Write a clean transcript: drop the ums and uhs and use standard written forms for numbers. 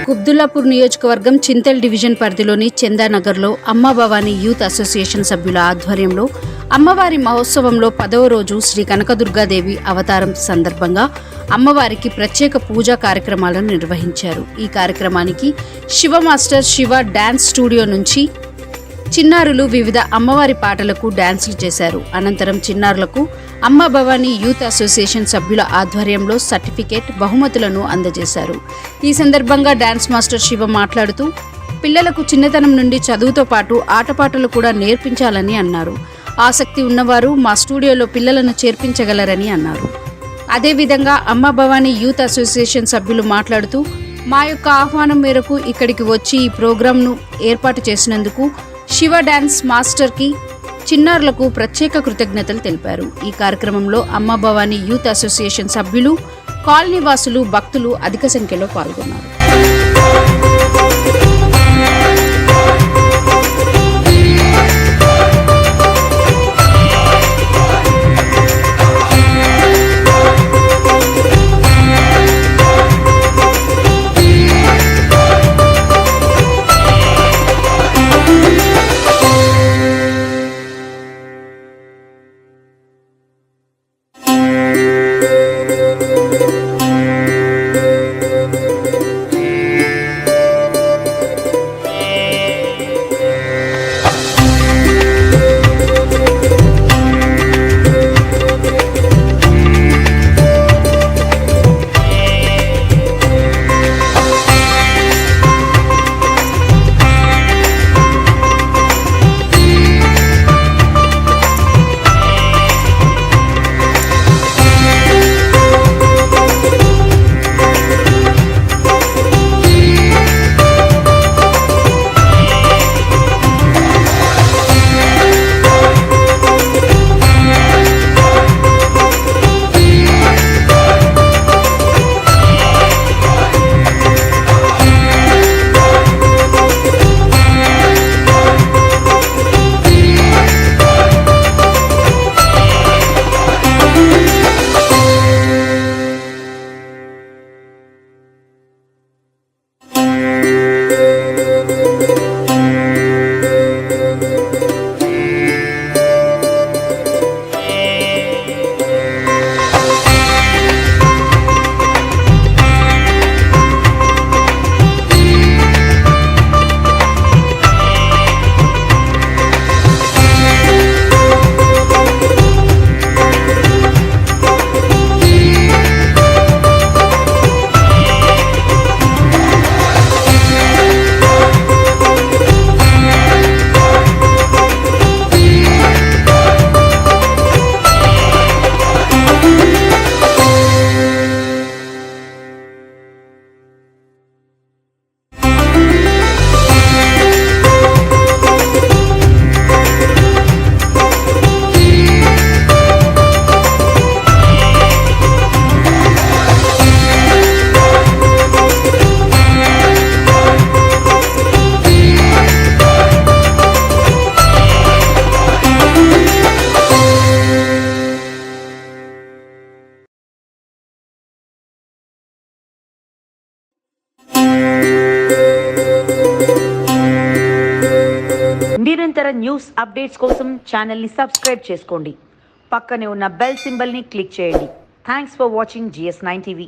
కుబ్దుల్లాపూర్ నియోజకవర్గం చింతల్ డివిజన్ పరిధిలోని చందానగర్లో అమ్మ భవానీ యూత్ అసోసియేషన్ సభ్యుల ఆధ్వర్యంలో అమ్మవారి మహోత్సవంలో 10వ రోజు శ్రీ కనకదుర్గాదేవి అవతారం సందర్భంగా అమ్మవారికి ప్రత్యేక పూజా కార్యక్రమాలను నిర్వహించారు. ఈ కార్యక్రమానికి Shiva master Shiva dance studio నుంచి చిన్నారులు వివిధ అమ్మవారి పాటలకు డాన్సులు చేశారు. అనంతరం చిన్నారులకు అమ్మ భవానీ యూత్ అసోసియేషన్ సభ్యుల ఆధ్వర్యంలో సర్టిఫికేట్, బహుమతులను అందజేశారు. ఈ సందర్భంగా డాన్స్ మాస్టర్ శివ మాట్లాడుతూ పిల్లలకు చిన్నతనం నుండి చదువుతో పాటు ఆటపాటలు కూడా నేర్పించాలని అన్నారు. ఆసక్తి ఉన్నవారు మా స్టూడియోలో పిల్లలను చేర్పించగలరని అన్నారు. అదేవిధంగా అమ్మ భవానీ యూత్ అసోసియేషన్ సభ్యులు మాట్లాడుతూ మా యొక్క ఆహ్వానం మేరకు ఇక్కడికి వచ్చి ఈ ప్రోగ్రాంను ఏర్పాటు చేసినందుకు శివ డాన్స్ మాస్టర్కి, చిన్నారులకు ప్రత్యేక కృతజ్ఞతలు తెలిపారు. ఈ కార్యక్రమంలో అమ్మ భవానీ యూత్ అసోసియేషన్ సభ్యులు, కాలనీ వాసులు, భక్తులు అధిక సంఖ్యలో పాల్గొన్నారు. నిరంతర న్యూస్ అప్డేట్స్ కోసం ఛానల్ని సబ్స్క్రైబ్ చేసుకోండి. పక్కనే ఉన్న బెల్ సింబల్ని క్లిక్ చేయండి. Thanks for watching GS9 TV.